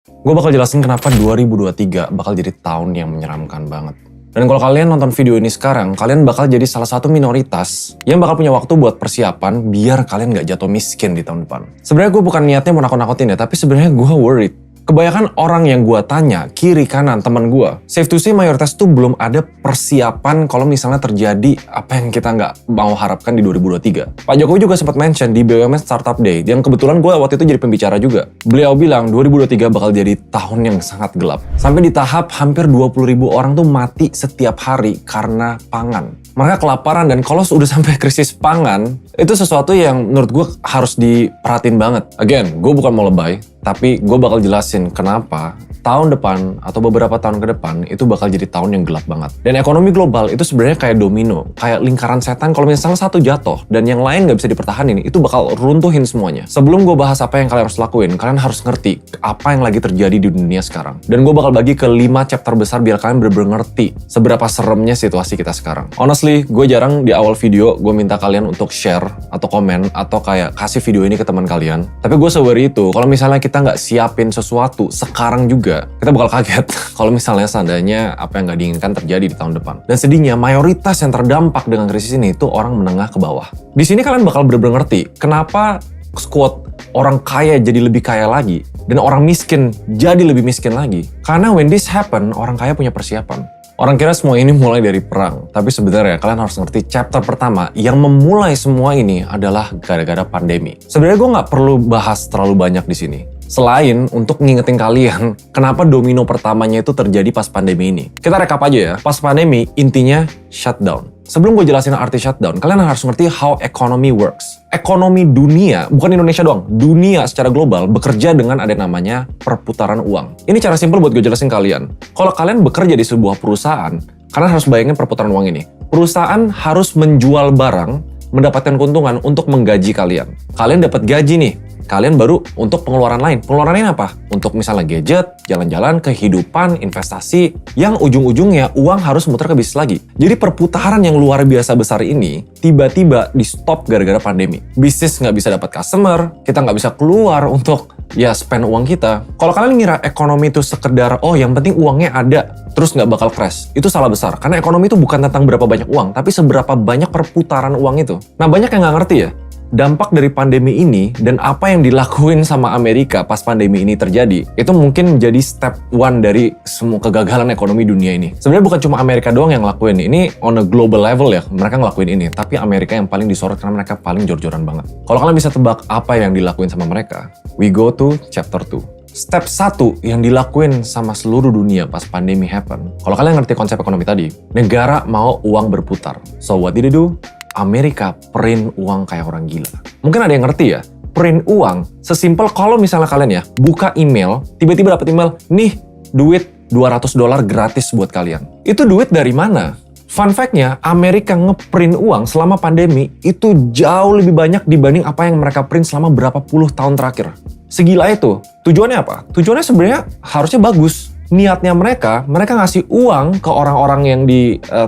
Gue bakal jelasin kenapa 2023 bakal jadi tahun yang menyeramkan banget. Dan kalau kalian nonton video ini sekarang, kalian bakal jadi salah satu minoritas yang bakal punya waktu buat persiapan biar kalian gak jatuh miskin di tahun depan. Sebenarnya gue bukan niatnya mau nakut-nakutin ya, tapi sebenarnya gue worried. Kebanyakan orang yang gue tanya, kiri kanan teman gue, safe to say mayoritas tuh belum ada persiapan kalau misalnya terjadi apa yang kita nggak mau harapkan di 2023. Pak Jokowi juga sempat mention di BUMN Startup Day, yang kebetulan gue waktu itu jadi pembicara juga. Beliau bilang 2023 bakal jadi tahun yang sangat gelap. Sampai di tahap hampir 20.000 orang tuh mati setiap hari karena pangan. Mereka kelaparan, dan kalau sudah sampai krisis pangan, itu sesuatu yang menurut gue harus diperhatiin banget. Again, gue bukan mau lebay, tapi gue bakal jelasin kenapa tahun depan atau beberapa tahun ke depan itu bakal jadi tahun yang gelap banget. Dan ekonomi global itu sebenarnya kayak domino, kayak lingkaran setan. Kalau misalnya satu jatuh dan yang lain nggak bisa dipertahanin, itu bakal runtuhin semuanya. Sebelum gue bahas apa yang kalian harus lakuin, kalian harus ngerti apa yang lagi terjadi di dunia sekarang. Dan gue bakal bagi ke 5 chapter besar biar kalian bener-bener ngerti seberapa seremnya situasi kita sekarang. Honestly, gue jarang di awal video gue minta kalian untuk share atau komen atau kayak kasih video ini ke teman kalian. Tapi gue se-worry itu kalau misalnya kita nggak siapin sesuatu sekarang juga, kita bakal kaget kalau misalnya seandainya apa yang nggak diinginkan terjadi di tahun depan. Dan sedihnya mayoritas yang terdampak dengan krisis ini itu orang menengah ke bawah. Di sini kalian bakal bener-bener ngerti kenapa quote orang kaya jadi lebih kaya lagi dan orang miskin jadi lebih miskin lagi. Karena when this happen, orang kaya punya persiapan. Orang kira semua ini mulai dari perang, tapi sebenarnya kalian harus ngerti chapter pertama yang memulai semua ini adalah gara-gara pandemi. Sebenarnya gue nggak perlu bahas terlalu banyak di sini. Selain untuk ngingetin kalian kenapa domino pertamanya itu terjadi pas pandemi ini. Kita rekap aja ya, pas pandemi intinya shutdown. Sebelum gue jelasin arti shutdown, kalian harus ngerti how economy works. Ekonomi dunia, bukan Indonesia doang, dunia secara global bekerja dengan ada yang namanya perputaran uang. Ini cara simpel buat gue jelasin kalian. Kalau kalian bekerja di sebuah perusahaan, kalian harus bayangin perputaran uang ini. Perusahaan harus menjual barang, mendapatkan keuntungan untuk menggaji kalian. Kalian dapat gaji nih, kalian baru untuk pengeluaran lain. Pengeluaran lain apa? Untuk misalnya gadget, jalan-jalan, kehidupan, investasi, yang ujung-ujungnya uang harus muter ke bisnis lagi. Jadi perputaran yang luar biasa besar ini tiba-tiba di stop gara-gara pandemi. Bisnis nggak bisa dapat customer, kita nggak bisa keluar untuk spend uang kita. Kalau kalian ngira ekonomi itu sekedar, yang penting uangnya ada, terus nggak bakal crash, itu salah besar. Karena ekonomi itu bukan tentang berapa banyak uang, tapi seberapa banyak perputaran uang itu. Nah, banyak yang nggak ngerti ya. Dampak dari pandemi ini dan apa yang dilakuin sama Amerika pas pandemi ini terjadi, itu mungkin menjadi step one dari semua kegagalan ekonomi dunia ini. Sebenarnya bukan cuma Amerika doang yang ngelakuin ini, on a global level ya, mereka ngelakuin ini. Tapi Amerika yang paling disorot karena mereka paling jor-joran banget. Kalau kalian bisa tebak apa yang dilakuin sama mereka, we go to chapter 2. Step 1 yang dilakuin sama seluruh dunia pas pandemi happen. Kalau kalian ngerti konsep ekonomi tadi, negara mau uang berputar. So what did they do? Amerika print uang kayak orang gila. Mungkin ada yang ngerti ya, print uang sesimpel kalau misalnya kalian ya buka email, tiba-tiba dapat email, nih duit $200 gratis buat kalian. Itu duit dari mana? Fun fact-nya, Amerika ngeprint uang selama pandemi itu jauh lebih banyak dibanding apa yang mereka print selama berapa puluh tahun terakhir. Segila itu. Tujuannya apa? Tujuannya sebenarnya harusnya bagus. Niatnya mereka ngasih uang ke orang-orang yang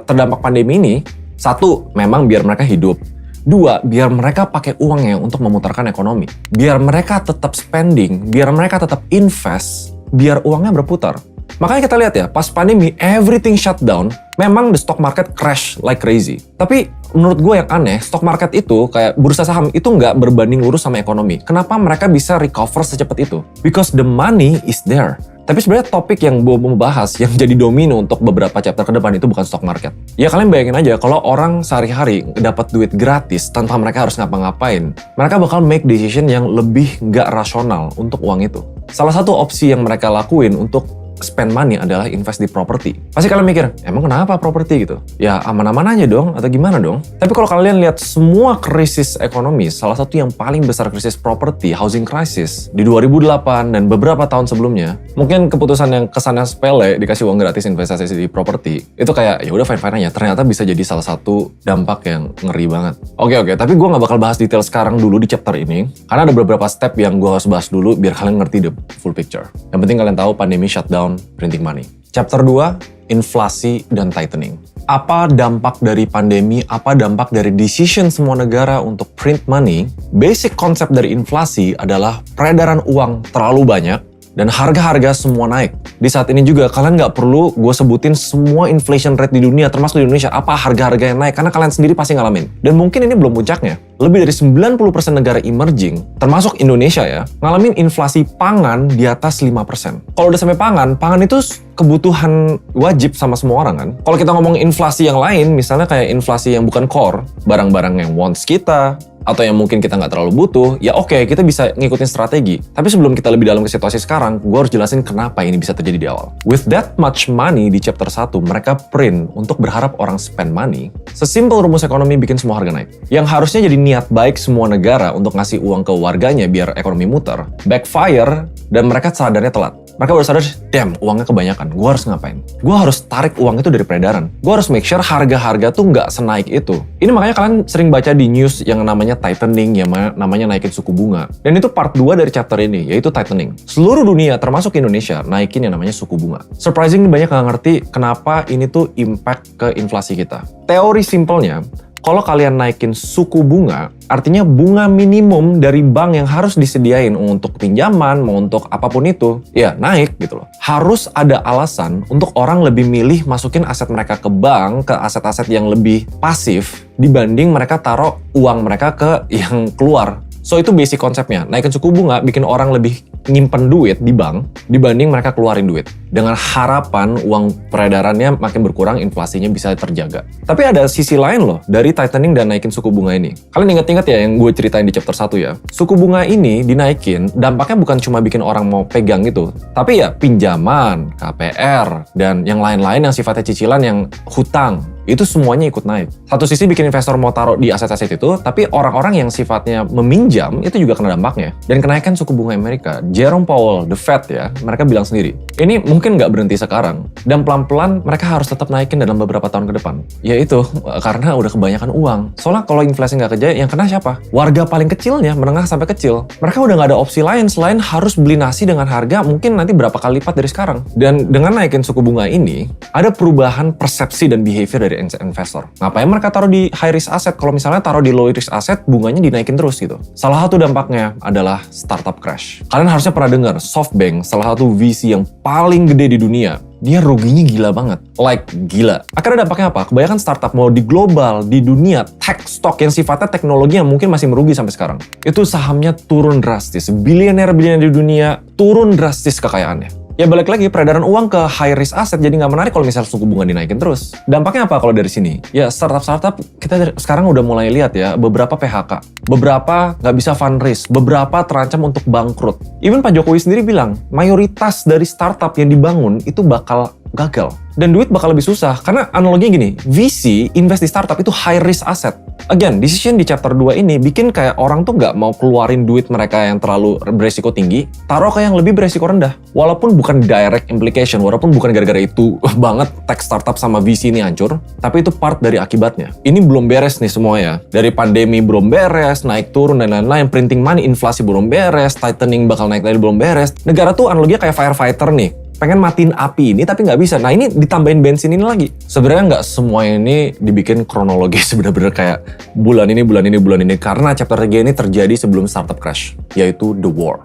terdampak pandemi ini. 1, memang biar mereka hidup. 2, biar mereka pakai uangnya untuk memutarkan ekonomi. Biar mereka tetap spending, biar mereka tetap invest, biar uangnya berputar. Makanya kita lihat ya, pas pandemi, everything shut down, memang the stock market crash like crazy. Tapi menurut gue yang aneh, stock market itu, kayak bursa saham, itu nggak berbanding lurus sama ekonomi. Kenapa mereka bisa recover secepat itu? Because the money is there. Tapi sebenarnya topik yang gue mau bahas yang jadi domino untuk beberapa chapter ke depan itu bukan stock market. Ya kalian bayangin aja kalau orang sehari-hari dapat duit gratis tanpa mereka harus ngapa-ngapain, mereka bakal make decision yang lebih nggak rasional untuk uang itu. Salah satu opsi yang mereka lakuin untuk spend money adalah invest di properti. Pasti kalian mikir, emang kenapa properti gitu? Ya aman-aman aja dong, atau gimana dong? Tapi kalau kalian lihat semua krisis ekonomi, salah satu yang paling besar krisis properti, housing crisis, di 2008 dan beberapa tahun sebelumnya, mungkin keputusan yang kesannya sepele, dikasih uang gratis investasi di properti, itu kayak, ya udah fine-fine aja, ternyata bisa jadi salah satu dampak yang ngeri banget. Oke, tapi gue nggak bakal bahas detail sekarang dulu di chapter ini, karena ada beberapa step yang gue harus bahas dulu biar kalian ngerti the full picture. Yang penting kalian tahu pandemi shutdown, printing money. Chapter 2, inflasi dan tightening. Apa dampak dari pandemi, apa dampak dari decision semua negara untuk print money? Basic konsep dari inflasi adalah peredaran uang terlalu banyak, Dan harga-harga semua naik. Di saat ini juga kalian nggak perlu gue sebutin semua inflation rate di dunia, termasuk di Indonesia, apa harga-harga yang naik, karena kalian sendiri pasti ngalamin. Dan mungkin ini belum puncaknya. Lebih dari 90% negara emerging, termasuk Indonesia ya, ngalamin inflasi pangan di atas 5%. Kalau udah sampai pangan itu kebutuhan wajib sama semua orang kan. Kalau kita ngomong inflasi yang lain, misalnya kayak inflasi yang bukan core, barang-barang yang wants kita, atau yang mungkin kita nggak terlalu butuh, ya oke, kita bisa ngikutin strategi. Tapi sebelum kita lebih dalam ke situasi sekarang, gue harus jelasin kenapa ini bisa terjadi di awal. With that much money di chapter 1, mereka print untuk berharap orang spend money. Sesimpel rumus ekonomi bikin semua harga naik. Yang harusnya jadi niat baik semua negara untuk ngasih uang ke warganya biar ekonomi muter, backfire, dan mereka sadarnya telat. Mereka baru sadar, damn, uangnya kebanyakan, gue harus ngapain? Gue harus tarik uang itu dari peredaran. Gue harus make sure harga-harga tuh nggak senaik itu. Ini makanya kalian sering baca di news yang namanya tightening, yang namanya naikin suku bunga. Dan itu part 2 dari chapter ini, yaitu tightening. Seluruh dunia, termasuk Indonesia, naikin yang namanya suku bunga. Surprisingly banyak nggak ngerti kenapa ini tuh impact ke inflasi kita. Teori simpelnya, kalau kalian naikin suku bunga, artinya bunga minimum dari bank yang harus disediain untuk pinjaman, mau untuk apapun itu, ya naik gitu loh. Harus ada alasan untuk orang lebih milih masukin aset mereka ke bank, ke aset-aset yang lebih pasif, dibanding mereka taruh uang mereka ke yang keluar. So itu basic konsepnya, naikin suku bunga bikin orang lebih nyimpen duit di bank dibanding mereka keluarin duit. Dengan harapan uang peredarannya makin berkurang, inflasinya bisa terjaga. Tapi ada sisi lain loh dari tightening dan naikin suku bunga ini. Kalian inget-inget ya yang gue ceritain di chapter 1 ya. Suku bunga ini dinaikin, dampaknya bukan cuma bikin orang mau pegang gitu, tapi ya pinjaman, KPR, dan yang lain-lain yang sifatnya cicilan, yang hutang. Itu semuanya ikut naik. Satu sisi bikin investor mau taruh di aset-aset itu, tapi orang-orang yang sifatnya meminjam itu juga kena dampaknya. Dan kenaikan suku bunga Amerika, Jerome Powell, the Fed ya, mereka bilang sendiri, ini mungkin nggak berhenti sekarang, dan pelan-pelan mereka harus tetap naikin dalam beberapa tahun ke depan. Yaitu karena udah kebanyakan uang. Soalnya kalau inflasi nggak kejaya, yang kena siapa? Warga paling kecilnya, menengah sampai kecil. Mereka udah nggak ada opsi lain selain harus beli nasi dengan harga mungkin nanti berapa kali lipat dari sekarang. Dan dengan naikin suku bunga ini, ada perubahan persepsi dan behavior dari investor. Ngapain mereka taruh di high risk asset? Kalau misalnya taruh di low risk asset, bunganya dinaikin terus gitu. Salah satu dampaknya adalah startup crash. Kalian harusnya pernah dengar SoftBank, salah satu VC yang paling gede di dunia. Dia ruginya gila banget. Like, gila. Akhirnya dampaknya apa? Kebanyakan startup mau di global, di dunia, tech stock yang sifatnya teknologi yang mungkin masih merugi sampai sekarang. Itu sahamnya turun drastis. Bilioner-bilioner di dunia turun drastis kekayaannya. Ya balik lagi, peredaran uang ke high risk asset jadi nggak menarik kalau misalnya suku bunga dinaikin terus. Dampaknya apa kalau dari sini? Ya startup-startup kita sekarang udah mulai lihat ya, beberapa PHK, beberapa nggak bisa fundraise, beberapa terancam untuk bangkrut. Even Pak Jokowi sendiri bilang, mayoritas dari startup yang dibangun itu bakal gagal. Dan duit bakal lebih susah, karena analoginya gini, VC invest di startup itu high risk asset. Again, decision di chapter 2 ini bikin kayak orang tuh nggak mau keluarin duit mereka yang terlalu beresiko tinggi, taruh ke yang lebih beresiko rendah. Walaupun bukan direct implication, walaupun bukan gara-gara itu banget tech startup sama VC ini hancur, tapi itu part dari akibatnya. Ini belum beres nih semua ya. Dari pandemi belum beres, naik turun dan lain-lain, printing money, inflasi belum beres, tightening bakal naik lagi belum beres. Negara tuh analoginya kayak firefighter nih. Pengen matiin api ini tapi nggak bisa. Nah ini ditambahin bensin ini lagi. Sebenarnya nggak semua ini dibikin kronologis bener-bener kayak bulan ini. Karena chapter 3 ini terjadi sebelum startup crash, yaitu the war.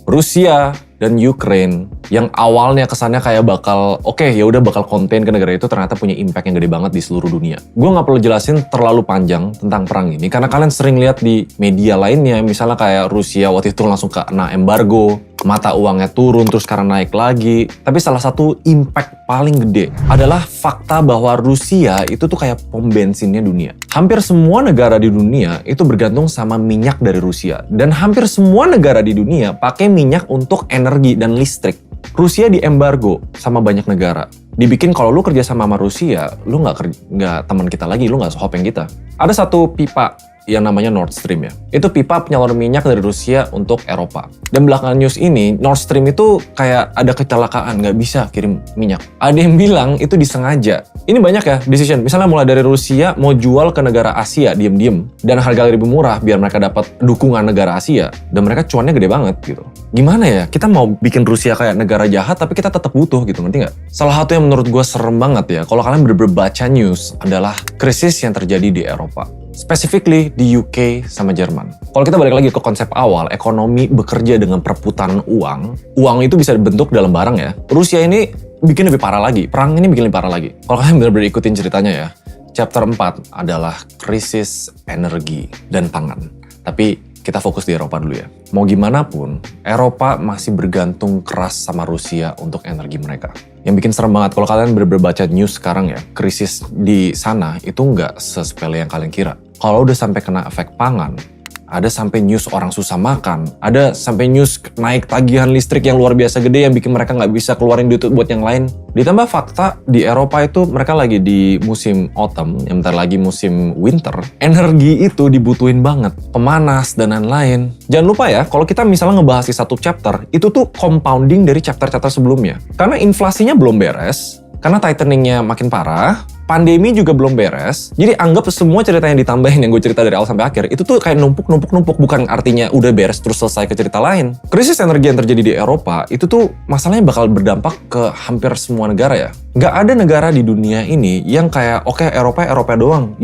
Rusia dan Ukraine yang awalnya kesannya kayak bakal bakal konten ke negara itu, ternyata punya impact yang gede banget di seluruh dunia. Gue nggak perlu jelasin terlalu panjang tentang perang ini karena kalian sering lihat di media lainnya, misalnya kayak Rusia waktu itu langsung kena embargo, mata uangnya turun terus sekarang naik lagi. Tapi salah satu impact paling gede adalah fakta bahwa Rusia itu tuh kayak pom bensinnya dunia. Hampir semua negara di dunia itu bergantung sama minyak dari Rusia, dan hampir semua negara di dunia pakai minyak untuk energi dan listrik. Rusia diembargo sama banyak negara. Dibikin kalau lu kerja sama Rusia, lu nggak teman kita lagi, lu nggak sehopeng kita. Ada satu pipa yang namanya Nord Stream ya. Itu pipa penyalur minyak dari Rusia untuk Eropa. Dan belakangan news ini, Nord Stream itu kayak ada kecelakaan, nggak bisa kirim minyak. Ada yang bilang itu disengaja. Ini banyak ya decision. Misalnya mulai dari Rusia mau jual ke negara Asia diem-diem dan harga lebih murah biar mereka dapat dukungan negara Asia. Dan mereka cuannya gede banget gitu. Gimana ya? Kita mau bikin Rusia kayak negara jahat tapi kita tetap butuh gitu, ngerti nggak? Salah satu yang menurut gue serem banget ya, kalau kalian bener-bener baca news adalah krisis yang terjadi di Eropa. Specifically di UK sama Jerman. Kalau kita balik lagi ke konsep awal, ekonomi bekerja dengan perputaran uang. Uang itu bisa dibentuk dalam barang ya. Rusia ini bikin lebih parah lagi. Perang ini bikin lebih parah lagi. Kalau kalian benar-benar ikutin ceritanya ya. Chapter 4 adalah krisis energi dan pangan. Tapi kita fokus di Eropa dulu ya. Mau gimana pun, Eropa masih bergantung keras sama Rusia untuk energi mereka. Yang bikin serem banget, kalau kalian bener-bener baca news sekarang ya, krisis di sana itu nggak sesepele yang kalian kira. Kalau udah sampai kena efek pangan, ada sampai news orang susah makan, ada sampai news naik tagihan listrik yang luar biasa gede yang bikin mereka nggak bisa keluarin duit buat yang lain. Ditambah fakta di Eropa itu mereka lagi di musim autumn, yang bentar lagi musim winter. Energi itu dibutuhin banget, pemanas dan lain-lain. Jangan lupa ya, kalau kita misalnya ngebahas di satu chapter, itu tuh compounding dari chapter-chapter sebelumnya. Karena inflasinya belum beres, karena tighteningnya makin parah, pandemi juga belum beres, jadi anggap semua cerita yang ditambahin yang gue cerita dari awal sampai akhir, itu tuh kayak numpuk, bukan artinya udah beres terus selesai ke cerita lain. Krisis energi yang terjadi di Eropa, itu tuh masalahnya bakal berdampak ke hampir semua negara ya. Nggak ada negara di dunia ini yang kayak, oke, Eropa doang,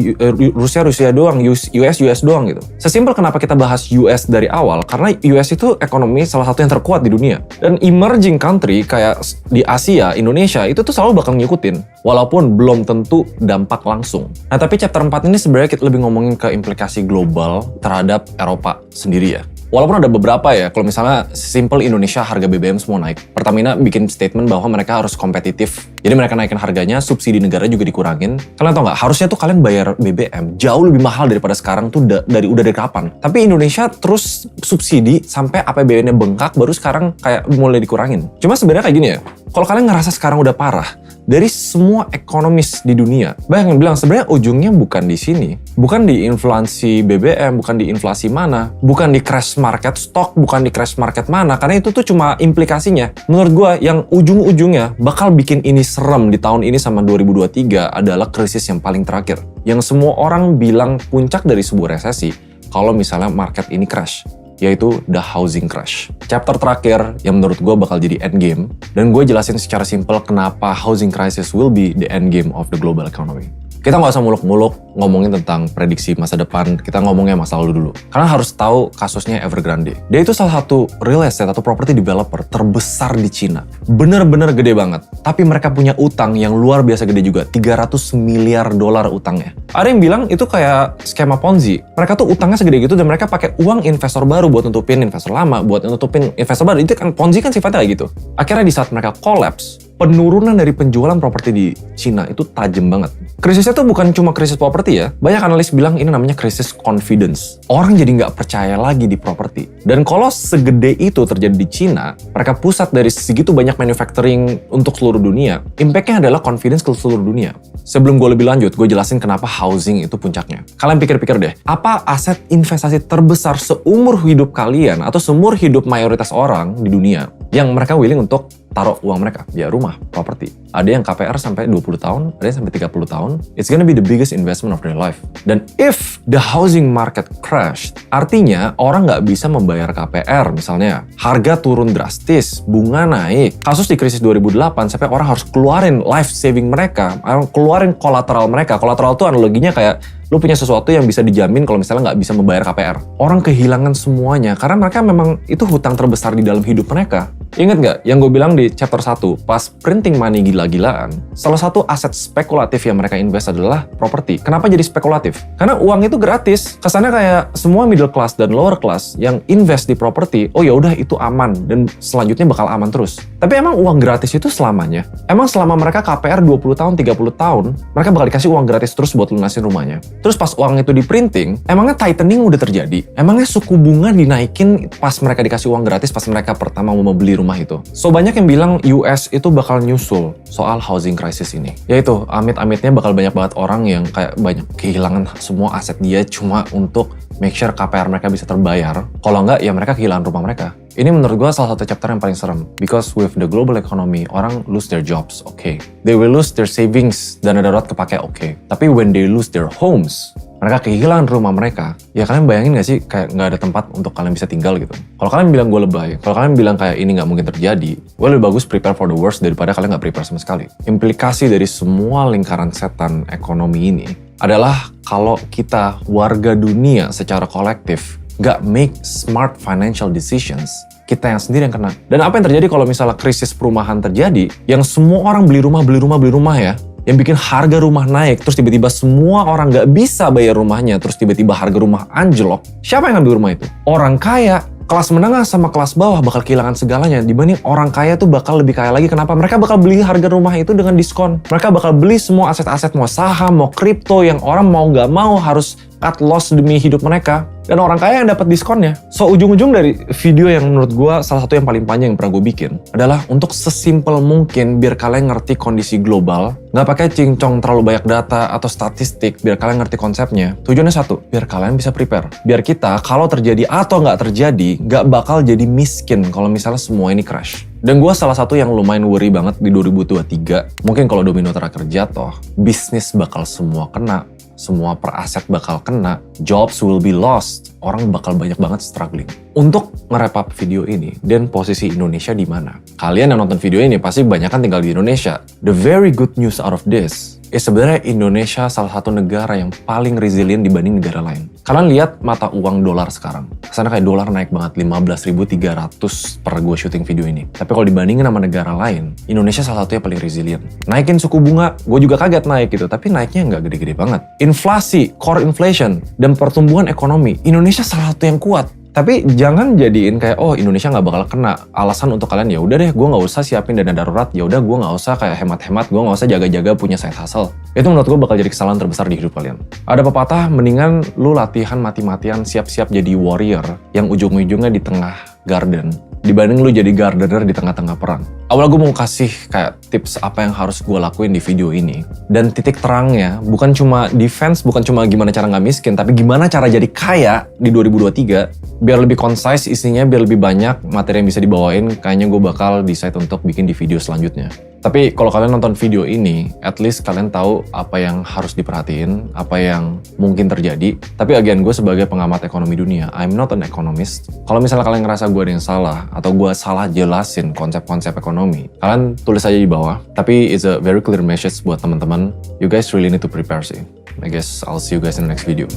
Rusia doang, US doang gitu. Sesimpel kenapa kita bahas US dari awal, karena US itu ekonomi salah satu yang terkuat di dunia. Dan emerging country kayak di Asia, Indonesia, itu tuh selalu bakal ngikutin. Walaupun belum tentu dampak langsung. Nah, tapi chapter 4 ini sebenarnya kita lebih ngomongin ke implikasi global terhadap Eropa sendiri ya. Walaupun ada beberapa ya, kalau misalnya simple Indonesia harga BBM semua naik. Pertamina bikin statement bahwa mereka harus kompetitif. Jadi mereka naikin harganya, subsidi negara juga dikurangin. Kalian tau nggak? Harusnya tuh kalian bayar BBM jauh lebih mahal daripada sekarang tuh udah dari kapan. Tapi Indonesia terus subsidi sampai APBN-nya bengkak, baru sekarang kayak mulai dikurangin. Cuma sebenarnya kayak gini ya, kalau kalian ngerasa sekarang udah parah, dari semua ekonomis di dunia, banyak yang bilang sebenarnya ujungnya bukan di sini. Bukan di inflasi BBM, bukan di inflasi mana, bukan di crash market stock, bukan di crash market mana, karena itu tuh cuma implikasinya. Menurut gue, yang ujung-ujungnya bakal bikin ini serem di tahun ini sama 2023 adalah krisis yang paling terakhir. Yang semua orang bilang puncak dari sebuah resesi, kalau misalnya market ini crash, yaitu the housing crash. Chapter terakhir yang menurut gue bakal jadi endgame, dan gue jelasin secara simpel kenapa housing crisis will be the endgame of the global economy. Kita nggak usah muluk-muluk ngomongin tentang prediksi masa depan, kita ngomongnya masa lalu dulu. Karena harus tahu kasusnya Evergrande. Dia itu salah satu real estate atau property developer terbesar di Cina. Bener-bener gede banget. Tapi mereka punya utang yang luar biasa gede juga, 300 miliar dolar utangnya. Ada yang bilang itu kayak skema Ponzi. Mereka tuh utangnya segede gitu dan mereka pakai uang investor baru buat nutupin investor lama, buat nutupin investor baru. Itu kan Ponzi kan sifatnya kayak gitu. Akhirnya di saat mereka collapse, penurunan dari penjualan properti di Cina itu tajam banget. Krisisnya tuh bukan cuma krisis properti ya. Banyak analis bilang ini namanya krisis confidence. Orang jadi nggak percaya lagi di properti. Dan kalau segede itu terjadi di Cina, mereka pusat dari segitu banyak manufacturing untuk seluruh dunia, impact-nya adalah confidence ke seluruh dunia. Sebelum gue lebih lanjut, gue jelasin kenapa housing itu puncaknya. Kalian pikir-pikir deh, apa aset investasi terbesar seumur hidup kalian atau seumur hidup mayoritas orang di dunia yang mereka willing untuk taruh uang mereka? Ya rumah, properti. Ada yang KPR sampai 20 tahun, ada yang sampai 30 tahun. It's gonna be the biggest investment of their life. Dan if the housing market crash, artinya orang nggak bisa membayar KPR misalnya. Harga turun drastis, bunga naik. Kasus di krisis 2008 sampai orang harus keluarin life saving mereka, keluarin kolateral mereka. Kolateral tuh analoginya kayak lu punya sesuatu yang bisa dijamin kalau misalnya nggak bisa membayar KPR. Orang kehilangan semuanya karena mereka memang itu hutang terbesar di dalam hidup mereka. Ingat nggak yang gue bilang di chapter 1, pas printing money gila-gilaan, salah satu aset spekulatif yang mereka invest adalah properti. Kenapa jadi spekulatif? Karena uang itu gratis. Kesannya kayak semua middle class dan lower class yang invest di properti, oh ya udah itu aman dan selanjutnya bakal aman terus. Tapi emang uang gratis itu selamanya? Emang selama mereka KPR 20 tahun, 30 tahun, mereka bakal dikasih uang gratis terus buat lunasin rumahnya? Terus pas uang itu di printing, emangnya tightening udah terjadi? Emangnya suku bunga dinaikin pas mereka dikasih uang gratis pas mereka pertama mau beli rumah itu? So banyak yang bilang US itu bakal nyusul soal housing crisis ini. Yaitu amit-amitnya bakal banyak banget orang yang kayak banyak kehilangan semua aset dia cuma untuk make sure KPR mereka bisa terbayar. Kalau enggak ya mereka kehilangan rumah mereka. Ini menurut gue salah satu chapter yang paling serem. Because with the global economy, orang lose their jobs, okay. They will lose their savings, dana darurat kepake, okay. Tapi when they lose their homes, mereka kehilangan rumah mereka, ya kalian bayangin gak sih kayak gak ada tempat untuk kalian bisa tinggal gitu. Kalau kalian bilang gue lebay, kalau kalian bilang kayak ini gak mungkin terjadi, gue lebih bagus prepare for the worst daripada kalian gak prepare sama sekali. Implikasi dari semua lingkaran setan ekonomi ini adalah kalau kita warga dunia secara kolektif nggak make smart financial decisions, kita yang sendiri yang kena. Dan apa yang terjadi kalau misalnya krisis perumahan terjadi, yang semua orang beli rumah ya, yang bikin harga rumah naik, terus tiba-tiba semua orang nggak bisa bayar rumahnya, terus tiba-tiba harga rumah anjlok, siapa yang ngambil rumah itu? Orang kaya. Kelas menengah sama kelas bawah bakal kehilangan segalanya, dibanding orang kaya tuh bakal lebih kaya lagi. Kenapa? Mereka bakal beli harga rumah itu dengan diskon. Mereka bakal beli semua aset-aset, mau saham, mau kripto, yang orang mau nggak mau harus cut loss demi hidup mereka. Dan orang kaya yang dapat diskonnya. So, ujung-ujung dari video yang menurut gue salah satu yang paling panjang yang pernah gue bikin adalah untuk sesimpel mungkin biar kalian ngerti kondisi global, nggak pakai cincong terlalu banyak data atau statistik, biar kalian ngerti konsepnya. Tujuannya satu, biar kalian bisa prepare. Biar kita kalau terjadi atau nggak terjadi, nggak bakal jadi miskin kalau misalnya semua ini crash. Dan gue salah satu yang lumayan worry banget di 2023, mungkin kalau domino terakhir jatuh, bisnis bakal semua kena. Semua per aset bakal kena, jobs will be lost, orang bakal banyak banget struggling. Untuk nge-wrap up video ini, dan posisi Indonesia di mana? Kalian yang nonton video ini pasti banyak kan tinggal di Indonesia. The very good news out of this is sebenarnya Indonesia salah satu negara yang paling resilient dibanding negara lain. Kalian lihat mata uang dolar sekarang. Kesana kayak dolar naik banget, 15.300 per gue syuting video ini. Tapi kalau dibandingin sama negara lain, Indonesia salah satu yang paling resilient. Naikin suku bunga, gue juga kaget naik gitu, tapi naiknya nggak gede-gede banget. Inflasi, core inflation, dan pertumbuhan ekonomi, Indonesia salah satu yang kuat. Tapi jangan jadiin kayak, oh Indonesia nggak bakal kena. Alasan untuk kalian, ya udah deh, gue nggak usah siapin dana darurat. Ya udah, gue nggak usah kayak hemat-hemat. Gue nggak usah jaga-jaga punya side hustle. Itu menurut gue bakal jadi kesalahan terbesar di hidup kalian. Ada pepatah, mendingan lu latihan mati-matian siap-siap jadi warrior yang ujung-ujungnya di tengah garden, dibanding lu jadi gardener di tengah-tengah perang. Awal gue mau kasih kayak tips apa yang harus gue lakuin di video ini. Dan titik terangnya bukan cuma defense, bukan cuma gimana cara nggak miskin, tapi gimana cara jadi kaya di 2023. Biar lebih concise isinya, biar lebih banyak materi yang bisa dibawain, kayaknya gue bakal decide untuk bikin di video selanjutnya. Tapi kalau kalian nonton video ini, at least kalian tahu apa yang harus diperhatiin, apa yang mungkin terjadi. Tapi again, gue sebagai pengamat ekonomi dunia, I'm not an economist. Kalau misalnya kalian ngerasa gue ada yang salah, atau gue salah jelasin konsep-konsep ekonomi, kalian tulis aja di bawah. Tapi it's a very clear message buat teman-teman. You guys really need to prepare sih. I guess I'll see you guys in the next video.